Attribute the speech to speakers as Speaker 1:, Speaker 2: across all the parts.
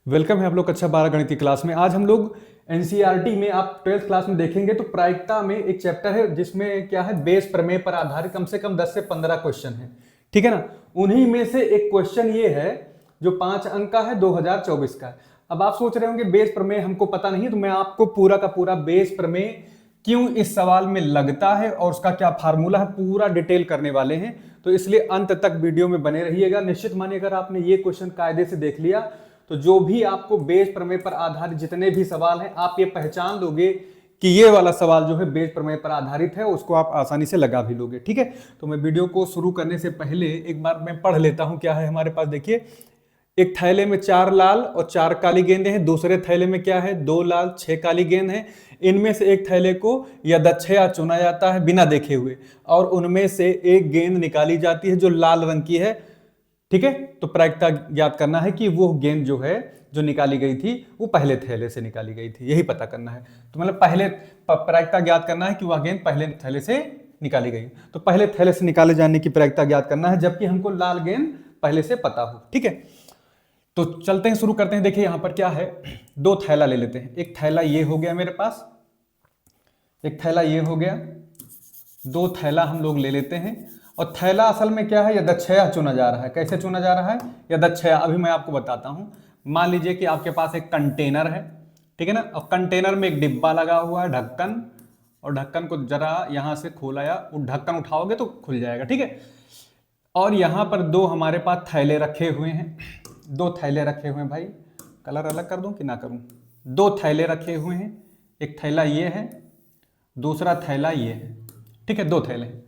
Speaker 1: Welcome है आप लोग कक्षा 12 गणित की क्लास में। आज हम लोग एनसीईआरटी में आप 12th क्लास में देखेंगे तो प्रायिकता में एक चैप्टर है जिसमें क्या है, बेस प्रमेय पर आधारित कम से कम 10 से 15 क्वेश्चन है। ठीक है ना। उन्हीं में से एक क्वेश्चन ये है जो 5 अंक का है, 2024 का है। अब आप सोच रहे होंगे बेस प्रमेय हमको पता नहीं है, तो मैं आपको पूरा का पूरा बेस प्रमेय क्यों इस सवाल में लगता है और उसका क्या फार्मूला है पूरा डिटेल करने वाले हैं। तो इसलिए अंत तक वीडियो में बने रहिएगा। निश्चित मानिए अगर आपने ये क्वेश्चन कायदे से देख लिया तो जो भी आपको बेस प्रमेय पर आधारित जितने भी सवाल हैं आप ये पहचान लोगे कि ये वाला सवाल जो है बेस प्रमेय पर आधारित है, उसको आप आसानी से लगा भी लोगे। ठीक है, तो मैं वीडियो को शुरू करने से पहले एक बार मैं पढ़ लेता हूं क्या है हमारे पास। देखिए, एक थैले में 4 लाल और 4 काली गेंदें हैं, दूसरे थैले में क्या है 2 लाल 6 काली गेंद हैं। इनमें से एक थैले को यदच्छया चुना जाता है बिना देखे हुए और उनमें से एक गेंद निकाली जाती है जो लाल रंग की है। ठीक है, तो प्रायिकता ज्ञात करना है कि वो गेंद जो है जो निकाली गई थी वो पहले थैले से निकाली गई थी, यही पता करना है। तो मतलब पहले प्रायिकता ज्ञात करना है कि वह गेंद पहले थैले से निकाली गई, तो पहले थैले से निकाले जाने की प्रायिकता ज्ञात करना है, जबकि हमको लाल गेंद पहले से पता हो। ठीक है, तो चलते हैं, शुरू करते हैं। देखिए यहां पर क्या है, 2 थैला ले लेते हैं। एक थैला ये हो गया मेरे पास, एक थैला ये हो गया, 2 थैला हम लोग ले लेते हैं। और थैला असल में क्या है, यदच्छया चुना जा रहा है। कैसे चुना जा रहा है, यदच्छया। अभी मैं आपको बताता हूं। मान लीजिए कि आपके पास एक कंटेनर है, ठीक है ना, और कंटेनर में एक डिब्बा लगा हुआ है, ढक्कन, और ढक्कन को जरा यहां से खोला या ढक्कन उठाओगे तो खुल जाएगा। ठीक है, और यहां पर 2 हमारे पास थैले रखे हुए हैं, 2 थैले रखे हुए हैं। भाई कलर अलग कर दूं कि ना करूं। 2 थैले रखे हुए हैं, एक थैला ये है, दूसरा थैला ये है। ठीक है, 2 थैले हैं।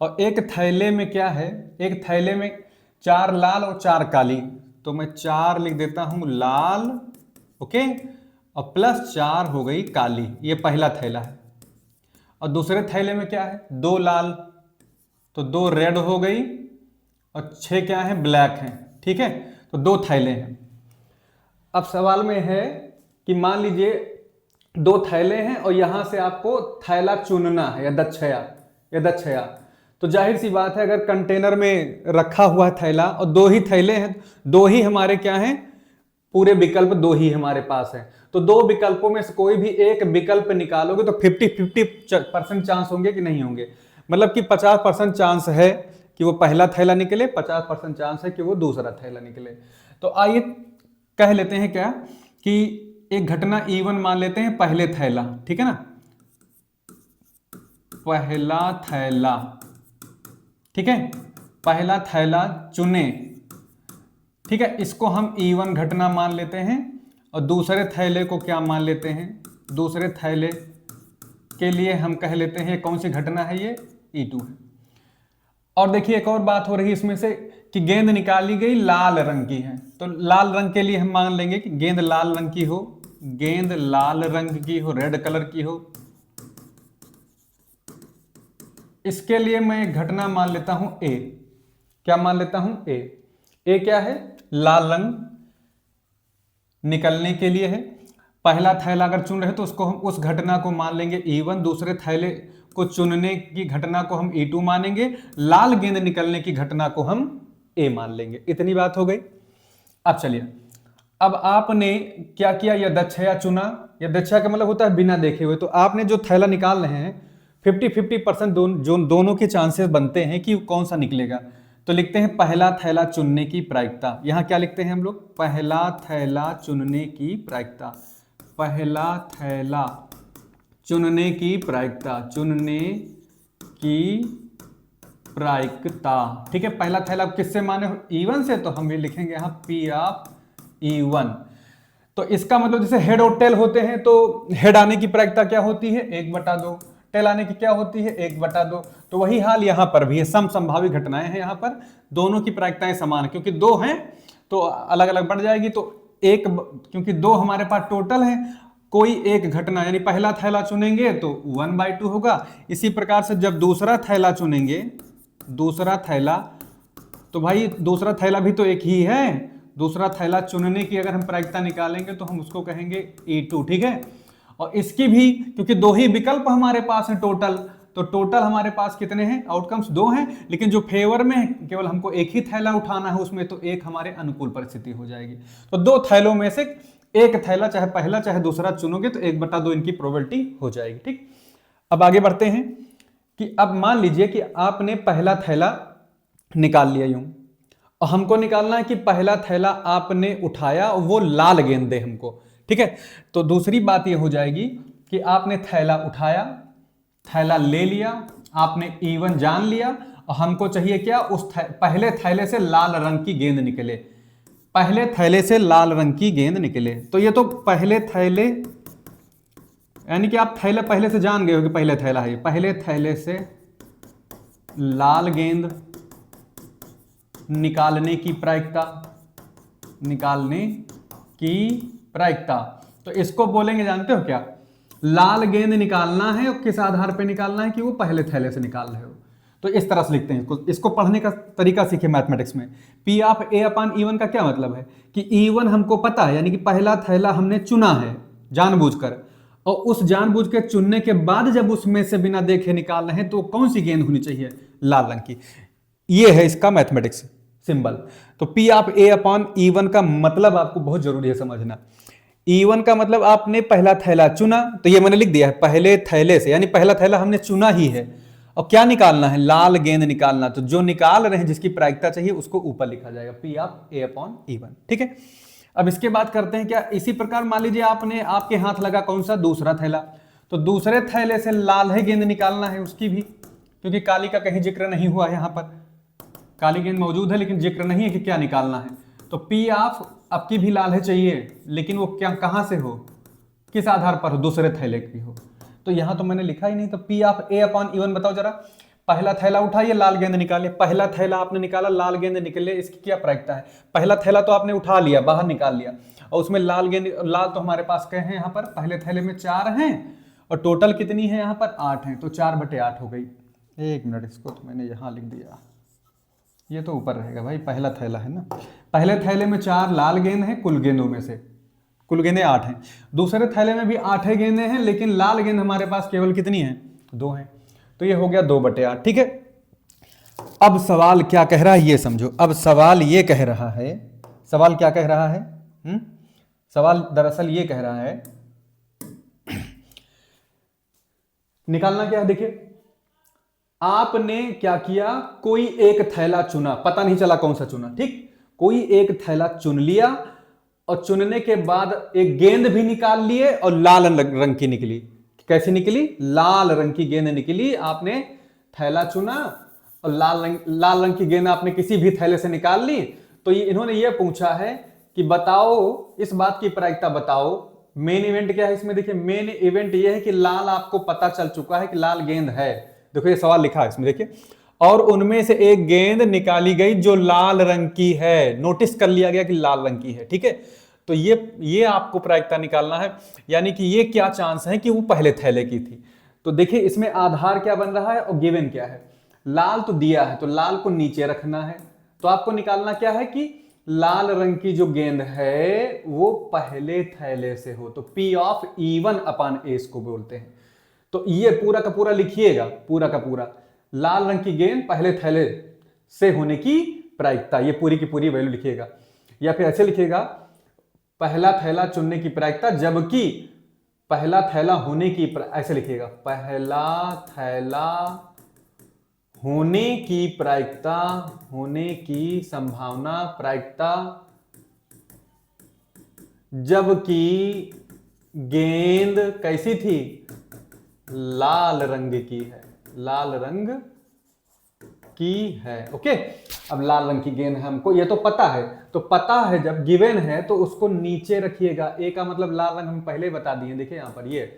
Speaker 1: और एक थैले में क्या है, एक थैले में 4 लाल और 4 काली, तो मैं 4 लिख देता हूं लाल, ओके, और प्लस 4 हो गई काली। ये पहला थैला है। और दूसरे थैले में क्या है, 2 लाल, तो 2 रेड हो गई और 6 क्या है, ब्लैक है। ठीक है, तो 2 थैले हैं। अब सवाल में है कि मान लीजिए 2 थैले हैं और यहां से आपको थैला चुनना है, यदच्छया, यदच्छया। तो जाहिर सी बात है अगर कंटेनर में रखा हुआ है थैला और 2 ही थैले हैं, 2 ही हमारे क्या हैं, पूरे विकल्प 2 ही हमारे पास हैं, तो 2 विकल्पों में से कोई भी एक विकल्प निकालोगे तो 50-50% चांस होंगे कि नहीं होंगे। मतलब कि 50% चांस है कि वो पहला थैला निकले, 50% चांस है कि वो दूसरा थैला निकले। तो आइए कह लेते हैं क्या कि एक घटना E1 मान लेते हैं, पहले थैला, ठीक है ना, पहला थैला, ठीक है, पहला थैला चुने। ठीक है, इसको हम E1 घटना मान लेते हैं और दूसरे थैले को क्या मान लेते हैं, दूसरे थैले के लिए हम कह लेते हैं कौन सी घटना है, ये E2 है। और देखिए एक और बात हो रही है इसमें से कि गेंद निकाली गई लाल रंग की है, तो लाल रंग के लिए हम मान लेंगे कि गेंद लाल रंग की हो, गेंद लाल रंग की हो, रेड कलर की हो। इसके लिए मैं एक घटना मान लेता हूं ए। क्या मान लेता हूं, ए। ए क्या है, लाल रंग निकलने के लिए है। पहला थैला अगर चुन रहे तो उसको हम उस घटना को मान लेंगे E1, दूसरे थैले को चुनने की घटना को हम E2 मानेंगे, लाल गेंद निकलने की घटना को हम ए मान लेंगे। इतनी बात हो गई। अब चलिए, अब आपने क्या किया, यदच्छया चुना। यदच्छया का मतलब होता है बिना देखे हुए। तो आपने जो थैला निकाल रहे हैं 50-50% दोनों के चांसेस बनते हैं कि कौन सा निकलेगा। तो लिखते हैं पहला थैला चुनने की प्रायिकता। यहां क्या लिखते हैं हम लोग, पहला थैला चुनने की प्रायिकता, पहला थैला चुनने की प्रायिकता, चुनने की प्रायिकता। ठीक है, पहला थैला किससे माने हो, E1 से, तो हम भी लिखेंगे यहां P ऑफ E1। तो इसका मतलब जैसे हेड और टेल होते हैं, तो हेड आने की प्रायिकता क्या होती है, 1/2, टेल आने की क्या होती है, 1/2। तो वही हाल यहां पर भी है, समसंभावी घटनाएं हैं यहां पर, दोनों की प्रायिकताएं समान है। क्योंकि 2 हैं तो अलग अलग बढ़ जाएगी, तो क्योंकि 2 हमारे पास टोटल है, कोई एक घटना यानी पहला थैला चुनेंगे तो 1/2 होगा। इसी प्रकार से जब दूसरा थैला चुनेंगे, दूसरा थैला, तो भाई दूसरा थैला भी तो एक ही है, दूसरा थैला चुनने की अगर हम प्रायिकता निकालेंगे तो हम उसको कहेंगे E2। ठीक है, और इसकी भी क्योंकि 2 ही विकल्प हमारे पास हैं टोटल, तो टोटल हमारे पास कितने हैं आउटकम्स? 2 हैं, लेकिन जो फेवर में है केवल हमको एक ही थैला उठाना है उसमें, तो एक हमारे अनुकूल परिस्थिति हो जाएगी। तो 2 थैलों में से एक थैला, चाहे पहला चाहे दूसरा चुनोगे तो 1/2 इनकी प्रोबेबिलिटी हो जाएगी। ठीक, अब आगे बढ़ते हैं कि अब मान लीजिए कि आपने पहला थैला निकाल लिया यूं, और हमको निकालना है कि पहला थैला आपने उठाया और वो लाल गेंद दे हमको। ठीक है, तो दूसरी बात ये हो जाएगी कि आपने थैला उठाया, थैला ले लिया, आपने E1 जान लिया, और हमको चाहिए क्या, उस पहले थैले से लाल रंग की गेंद निकले, पहले थैले से लाल रंग की गेंद निकले। तो ये तो पहले थैले, यानी कि आप थैले पहले से जान गए हो कि पहले थैला है, पहले थैले से लाल गेंद निकालने की प्रायिकता, निकालने की प्रायिकता, तो इसको बोलेंगे, जानते हो क्या, लाल गेंद निकालना है और किस आधार पे निकालना है कि वो पहले थैले से निकाल रहे हो। तो इस तरह से लिखते हैं इसको पढ़ने का तरीका सीखे मैथमेटिक्स में। P of A upon E1 का क्या मतलब है कि E1 हमको पता है, यानी कि पहला थैला हमने चुना है जानबूझकर, और उस जानबूझ के चुनने के बाद जब उसमें से बिना देखे निकाल रहे हैं तो कौन सी गेंद होनी चाहिए, लाल रंग की। ये है इसका मैथमेटिक्स सिंबल। तो P of A upon E1 का मतलब आपको बहुत जरूरी है समझना। E1 का मतलब आपने पहला थैला चुना, तो ये मैंने लिख दिया है पहले थैले से, यानी पहला थैला हमने चुना ही है, और क्या निकालना है, लाल गेंद निकालना। तो जो निकाल रहे हैं जिसकी प्रायिकता चाहिए उसको ऊपर लिखा जाएगा P of A upon E1। ठीक है, अब इसके बाद करते हैं क्या, इसी प्रकार मान लीजिए आपने, आपके हाथ लगा कौन सा, दूसरा थैला, तो दूसरे थैले से लाल है गेंद निकालना है उसकी भी, क्योंकि काली का कहीं जिक्र नहीं हुआ है, यहाँ पर काली गेंद मौजूद है लेकिन जिक्र नहीं है कि क्या निकालना है। तो P ऑफ आपकी भी लाल है चाहिए, लेकिन वो क्या, कहां से हो, किस आधार पर हो, दूसरे थैले की हो। तो यहां तो मैंने लिखा ही नहीं। तो P of A upon E1 बताओ जरा, पहला थैला उठाइए, लाल गेंद निकालिए, पहला थैला आपने निकाला, लाल गेंद निकले, इसकी क्या प्रायिकता है, पहला थैला तो आपने उठा लिया, बाहर निकाल लिया, और उसमें लाल गेंद, लाल तो हमारे पास कहे हैं यहाँ पर, पहले थैले में 4 हैं, और टोटल कितनी है यहाँ पर, 8 हैं, तो 4/8 हो गई। 1 मिनट, इसको तो मैंने यहाँ लिख दिया, ये तो ऊपर रहेगा भाई, पहला थैला है ना, पहले थैले में 4 लाल गेंद हैं, कुल गेंदों में से कुल गेंदें 8 हैं, दूसरे थैले में भी 8 गेंदें हैं, लेकिन लाल गेंद हमारे पास केवल कितनी है, 2 हैं, तो ये हो गया 2/8। ठीक है, अब सवाल क्या कह रहा है ये समझो। अब सवाल ये कह रहा है, सवाल क्या कह रहा है, सवाल दरअसल ये कह रहा है, निकालना क्या है, देखिए आपने क्या किया, कोई एक थैला चुना, पता नहीं चला कौन सा चुना, ठीक, कोई एक थैला चुन लिया, और चुनने के बाद एक गेंद भी निकाल लिए और लाल रंग की निकली। कैसी निकली, लाल रंग की गेंद निकली। आपने थैला चुना और लाल रंग की गेंद आपने किसी भी थैले से निकाल ली। तो इन्होंने ये पूछा है कि बताओ, इस बात की प्रायिकता बताओ। मेन इवेंट क्या है इसमें, देखिए मेन इवेंट ये है कि लाल आपको पता चल चुका है कि लाल गेंद है, देखो ये सवाल लिखा है इसमें, देखिए, और उनमें से एक गेंद निकाली गई जो लाल रंग की है, नोटिस कर लिया गया कि लाल रंग की है। ठीक है, तो ये आपको प्रायिकता निकालना है, यानी कि ये क्या चांस है कि वो पहले थैले की थी। तो देखिए इसमें आधार क्या बन रहा है और गिवन क्या है, लाल तो दिया है, तो लाल को नीचे रखना है, तो आपको निकालना क्या है कि लाल रंग की जो गेंद है वो पहले थैले से हो, तो P of E1 upon A इसको बोलते हैं। तो ये पूरा का पूरा लिखिएगा, पूरा का पूरा, लाल रंग की गेंद पहले थैले से होने की प्रायिकता, ये पूरी की पूरी वैल्यू लिखिएगा। या फिर ऐसे लिखिएगा, पहला थैला चुनने की प्रायिकता जबकि पहला थैला होने की, ऐसे लिखिएगा, पहला थैला होने की प्रायिकता, होने की संभावना, प्रायिकता, जबकि गेंद कैसी थी, लाल रंग की है, लाल रंग की है। ओके, अब लाल रंग की गेंद है हमको, ये तो पता है, तो पता है जब गिवन है तो उसको नीचे रखिएगा। ए का मतलब लाल रंग हम पहले बता दिए, देखिए यहां पर ये,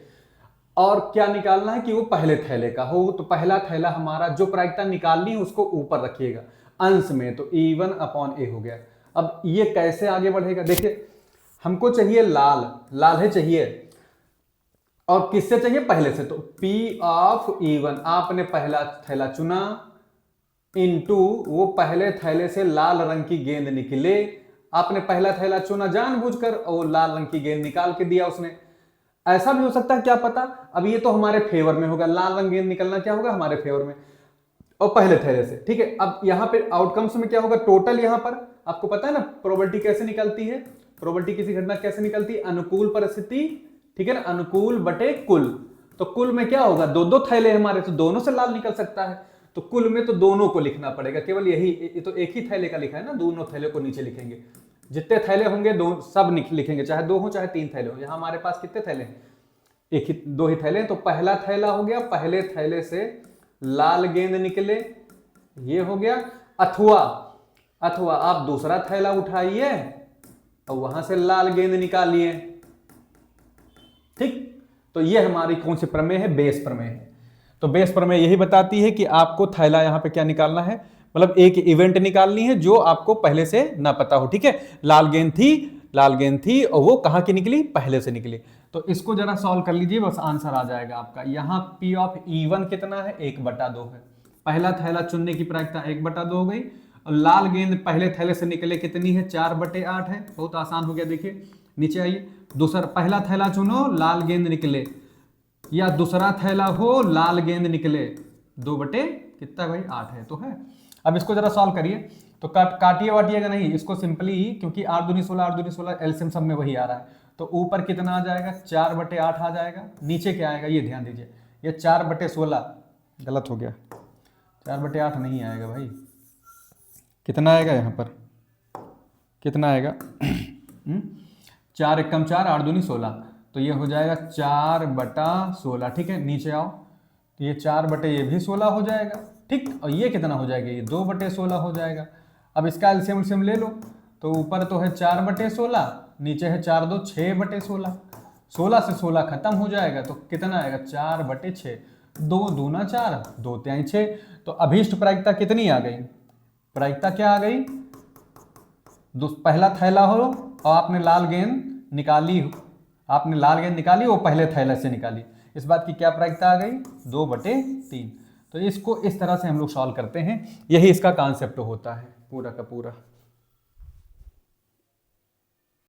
Speaker 1: और क्या निकालना है कि वो पहले थैले का हो, तो पहला थैला हमारा जो प्रायिकता निकालनी है उसको ऊपर रखिएगा अंश में, तो E1 अपॉन A हो गया। अब ये कैसे आगे बढ़ेगा, देखिए हमको चाहिए लाल, लाल है चाहिए, और किससे चाहिए, पहले से, तो P ऑफ E1, आपने पहला थैला चुना, इनटू वो पहले थैले से लाल रंग की गेंद निकले, आपने पहला थैला चुना जानबूझकर और लाल रंग की गेंद निकाल के दिया उसने, ऐसा भी हो सकता है, क्या पता, अब ये तो हमारे फेवर में होगा, लाल रंग गेंद निकलना क्या होगा, हमारे फेवर में और पहले थैले से, ठीक है। अब यहाँ पे आउटकम्स में क्या होगा, टोटल यहाँ पर आपको पता है ना प्रोबेबिलिटी कैसे निकलती है, प्रोबेबिलिटी किसी घटना कैसे निकलती है, अनुकूल परिस्थिति, ठीक है ना, अनुकूल बटे कुल। तो कुल में क्या होगा, दो दो थैले हमारे, तो दोनों से लाल निकल सकता है, तो कुल में तो दोनों को लिखना पड़ेगा, केवल यही, ये तो एक ही थैले का लिखा है ना, दोनों थैले को नीचे लिखेंगे, जितने थैले होंगे दो सब लिखेंगे, चाहे दो हो चाहे तीन थैले हो। यहाँ हमारे पास कितने थैले हैं, एक ही, दो ही थैले हैं, तो पहला थैला हो गया, पहले थैले से लाल गेंद निकले, ये हो गया। अथवा अथवा आप दूसरा थैला उठाइए और वहां से लाल गेंद निकालिए, ठीक। तो ये हमारी कौन सी प्रमेय है, बेस प्रमेय है। तो बेस प्रमेय यही बताती है कि आपको थैला यहां पे क्या निकालना है, मतलब एक इवेंट निकालनी है जो आपको पहले से ना पता हो, ठीक है। लाल गेंद थी और वो कहां की निकली, पहले से निकली। तो इसको जरा सॉल्व कर लीजिए, बस आंसर आ जाएगा आपका। यहाँ P ऑफ E1 कितना है, 1/2 है। पहला थैला चुनने की प्रायिकता 1/2 हो गई, और लाल गेंद पहले थैले से निकले कितनी है, 4/8 है। बहुत आसान हो गया, देखिए नीचे आइए, दूसरा पहला थैला चुनो, लाल गेंद निकले, या दूसरा थैला हो, लाल गेंद निकले, 2 कितना भाई 8 है, तो है। अब इसको जरा सॉल्व करिए, तो काटिए वाटिएगा नहीं, इसको सिंपली ही, क्योंकि 8 दूनी 16 एलसीएम सब में वही आ रहा है, तो ऊपर कितना आ जाएगा, 4/8 आ जाएगा। नीचे क्या आएगा ये ध्यान दीजिए, ये 4/16 गलत हो गया, 4/8 नहीं आएगा भाई, कितना आएगा यहाँ पर, कितना आएगा 4 एकम 4, 8 दूनी 16, तो ये हो जाएगा 4/16, ठीक है। नीचे आओ, तो ये 4 ये भी 16 हो जाएगा, ठीक। और ये कितना हो जाएगा, ये 2/16 हो जाएगा। अब इसका एलसीएम ले लो, तो ऊपर तो है 4/16, नीचे है 4 2 6/16, 16 से 16 खत्म हो जाएगा, तो कितना आएगा 4/6, 2 दूना 4, 2 तिहाई 6। तो अभीष्ट प्रायिकता कितनी आ गई, प्रायिकता क्या आ गई, पहला थैला हो और आपने लाल गेंद निकाली, वो पहले थैले से निकाली, इस बात की क्या प्रायिकता आ गई, 2/3। तो इसको इस तरह से हम लोग सॉल्व करते हैं, यही इसका कॉन्सेप्ट होता है पूरा का पूरा।